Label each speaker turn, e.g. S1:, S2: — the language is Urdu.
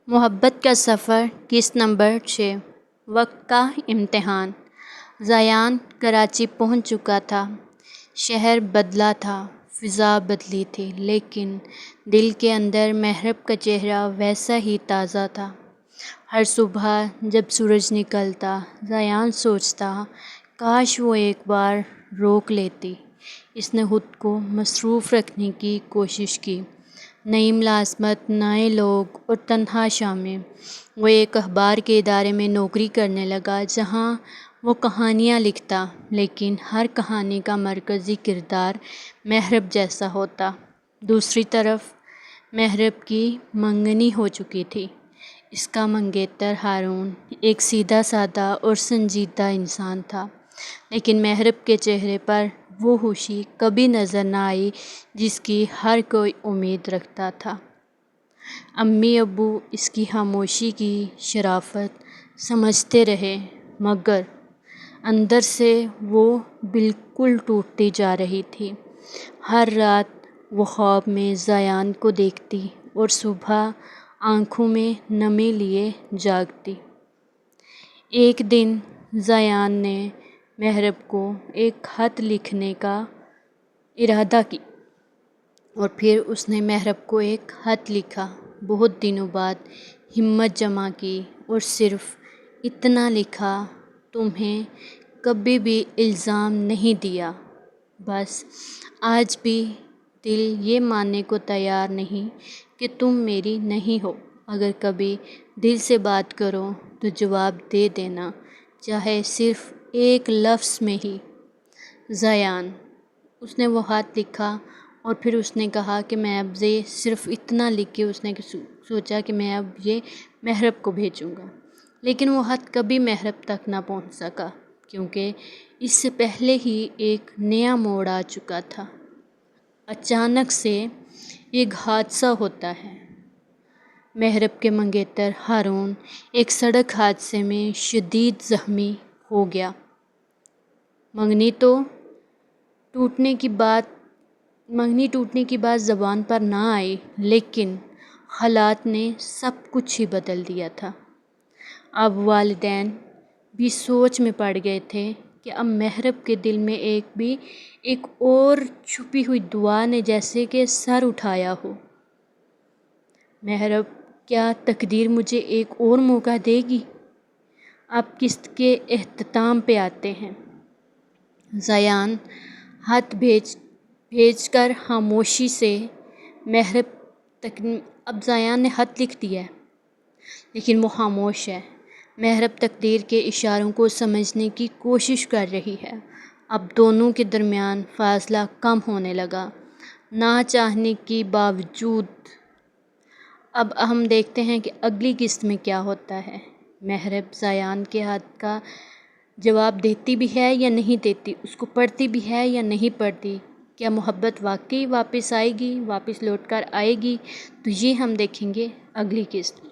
S1: محبت کا سفر قسط نمبر 6 وقت کا امتحان۔ زیان کراچی پہنچ چکا تھا۔ شہر بدلا تھا، فضا بدلی تھی، لیکن دل کے اندر محرب کا چہرہ ویسا ہی تازہ تھا۔ ہر صبح جب سورج نکلتا، زیان سوچتا کاش وہ ایک بار روک لیتی۔ اس نے خود کو مصروف رکھنے کی کوشش کی۔ نئی ملازمت، نئے لوگ اور تنہا شامیں۔ وہ ایک اخبار کے ادارے میں نوکری کرنے لگا جہاں وہ کہانیاں لکھتا، لیکن ہر کہانی کا مرکزی کردار محرب جیسا ہوتا۔ دوسری طرف محرب کی منگنی ہو چکی تھی۔ اس کا منگیتر ہارون ایک سیدھا سادہ اور سنجیدہ انسان تھا، لیکن محرب کے چہرے پر وہ خوشی کبھی نظر نہ آئی جس کی ہر کوئی امید رکھتا تھا۔ امی ابو اس کی خاموشی کی شرافت سمجھتے رہے، مگر اندر سے وہ بالکل ٹوٹتی جا رہی تھی۔ ہر رات وہ خواب میں زیان کو دیکھتی اور صبح آنکھوں میں نمی لیے جاگتی۔ ایک دن زیان نے محرب کو ایک خط لکھنے کا ارادہ کیا اور پھر اس نے محرب کو ایک خط لکھا۔ بہت دنوں بعد ہمت جمع کی اور صرف اتنا لکھا، تمہیں کبھی بھی الزام نہیں دیا، بس آج بھی دل یہ ماننے کو تیار نہیں کہ تم میری نہیں ہو۔ اگر کبھی دل سے بات کرو تو جواب دے دینا، چاہے صرف ایک لفظ میں ہی۔ زیان۔ اس نے وہ خط لکھا اور پھر اس نے کہا کہ میں اب یہ صرف اتنا لکھ کے اس نے سوچا کہ میں اب یہ محرب کو بھیجوں گا، لیکن وہ خط کبھی محرب تک نہ پہنچ سکا، کیونکہ اس سے پہلے ہی ایک نیا موڑ آ چکا تھا۔ اچانک سے ایک حادثہ ہوتا ہے۔ محرب کے منگیتر ہارون ایک سڑک حادثے میں شدید زخمی ہو گیا۔ منگنی ٹوٹنے کی بات زبان پر نہ آئی، لیکن حالات نے سب کچھ ہی بدل دیا تھا۔ اب والدین بھی سوچ میں پڑ گئے تھے کہ اب محرب کے دل میں ایک اور چھپی ہوئی دعا نے جیسے کہ سر اٹھایا ہو۔ محرب، کیا تقدیر مجھے ایک اور موقع دے گی؟ اب قسط کے اختتام پہ آتے ہیں۔ زیان خط بھیج کر خاموشی سے اب زیان نے خط لکھ دیا ہے، لیکن وہ خاموش ہے۔ محرب تقدیر کے اشاروں کو سمجھنے کی کوشش کر رہی ہے۔ اب دونوں کے درمیان فاصلہ کم ہونے لگا، نہ چاہنے کے باوجود۔ اب ہم دیکھتے ہیں کہ اگلی قسط میں کیا ہوتا ہے۔ محرب زیان کے خط کا جواب دیتی بھی ہے یا نہیں دیتی، اس کو پڑھتی بھی ہے یا نہیں پڑھتی۔ کیا محبت واقعی واپس آئے گی، واپس لوٹ کر آئے گی؟ تو یہ ہم دیکھیں گے اگلی قسط میں۔